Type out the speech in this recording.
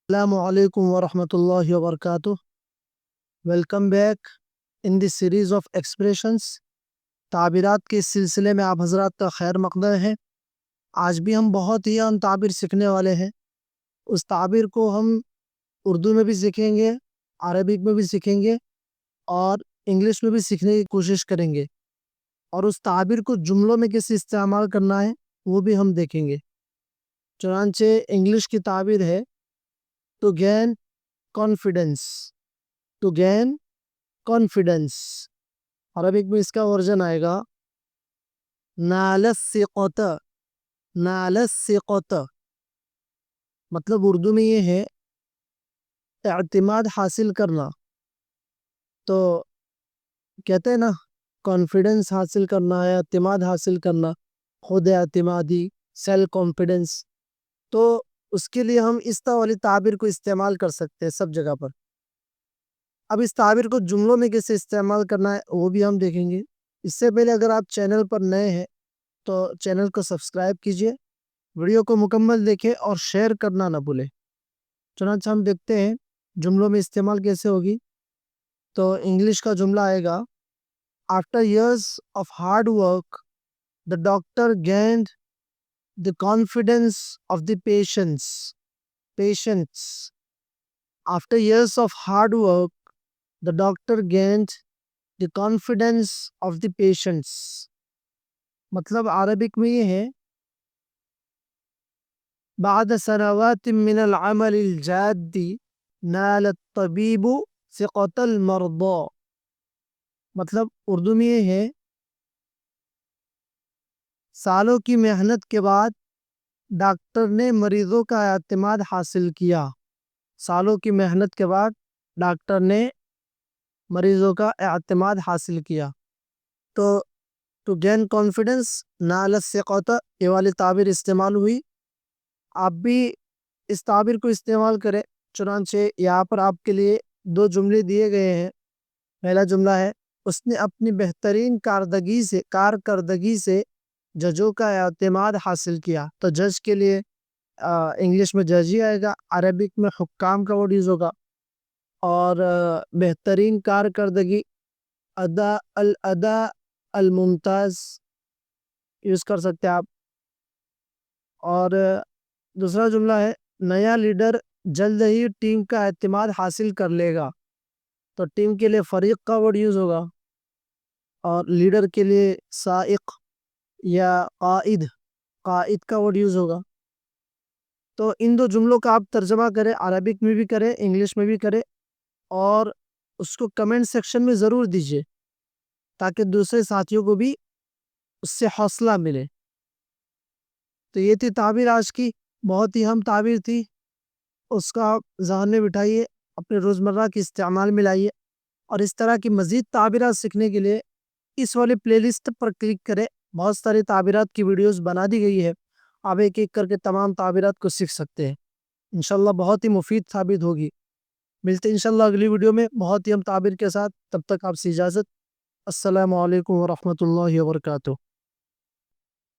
السلام علیکم ورحمۃ اللہ وبرکاتہ. Welcome back in the series of expressions. تعبیرات کے اس سلسلے میں آپ حضرات کا خیر مقدم ہے. آج بھی ہم بہت ہی اہم تعبیر سیکھنے والے ہیں. اس تعبیر کو ہم اردو میں بھی سیکھیں گے، عربک میں بھی سیکھیں گے اور انگلش میں بھی سیکھنے کی کوشش کریں گے. اور اس تعبیر کو جملوں میں کیسے استعمال کرنا ہے وہ بھی ہم دیکھیں گے. چنانچہ انگلش کی تعبیر ہے to gain confidence. to gain confidence. Arabic میں اس کا ورژن آئے گا نال الثقۃ. نال الثقۃ مطلب اردو میں یہ ہے اعتماد حاصل کرنا. تو کہتے ہیں نا کانفیڈنس حاصل کرنا ہے، اعتماد حاصل کرنا، خود اعتمادی، سیلف کانفیڈنس. تو اس کے لیے ہم اس طرح والی تعبیر کو استعمال کر سکتے ہیں سب جگہ پر. اب اس تعبیر کو جملوں میں کیسے استعمال کرنا ہے وہ بھی ہم دیکھیں گے. اس سے پہلے اگر آپ چینل پر نئے ہیں تو چینل کو سبسکرائب کیجئے، ویڈیو کو مکمل دیکھیں اور شیئر کرنا نہ بھولیں. چنانچہ ہم دیکھتے ہیں جملوں میں استعمال کیسے ہوگی. تو انگلش کا جملہ آئے گا after years of hard work the doctor gained the confidence of the patients. After years of hard work, the doctor gained the confidence of the patients. مطلب عربک میں یہ ہے بعد سنوات من العمل الجاد نال الطبيب ثقة المرضى. مطلب اردو میں یہ ہے سالوں کی محنت کے بعد ڈاکٹر نے مریضوں کا اعتماد حاصل کیا. سالوں کی محنت کے بعد ڈاکٹر نے مریضوں کا اعتماد حاصل کیا. تو ٹو گین کانفیڈنس نال الثقۃ یہ والی تعبیر استعمال ہوئی. آپ بھی اس تعبیر کو استعمال کریں. چنانچہ یہاں پر آپ کے لیے دو جملے دیے گئے ہیں. پہلا جملہ ہے اس نے اپنی بہترین کارکردگی سے ججوں کا اعتماد حاصل کیا. تو جج کے لیے انگلش میں جج ہی آئے گا، عربک میں حکام کا ورڈ یوز ہوگا. اور بہترین کارکردگی الاداء الممتاز یوز کر سکتے آپ. اور دوسرا جملہ ہے نیا لیڈر جلد ہی ٹیم کا اعتماد حاصل کر لے گا. تو ٹیم کے لیے فریق کا ورڈ یوز ہوگا اور لیڈر کے لیے سائق یا قائد کا ورڈ یوز ہوگا. تو ان دو جملوں کا آپ ترجمہ کریں، عربک میں بھی کریں، انگلش میں بھی کریں، اور اس کو کمنٹ سیکشن میں ضرور دیجیے تاکہ دوسرے ساتھیوں کو بھی اس سے حوصلہ ملے. تو یہ تھی تعبیر آج کی، بہت ہی اہم تعبیر تھی. اس کا آپ ذہن میں بٹھائیے، اپنے روزمرہ کے استعمال میں لائیے. اور اس طرح کی مزید تعبیرات سیکھنے کے لیے اس والے پلے لسٹ پر کلک کریں. بہت ساری تعبیرات کی ویڈیوز بنا دی گئی ہے، آپ ایک ایک کر کے تمام تعبیرات کو سیکھ سکتے ہیں. انشاءاللہ بہت ہی مفید ثابت ہوگی. ملتے ہیں انشاءاللہ اگلی ویڈیو میں بہت ہی اہم تعبیر کے ساتھ. تب تک آپ سے اجازت. السلام علیکم ورحمۃ اللہ وبرکاتہ.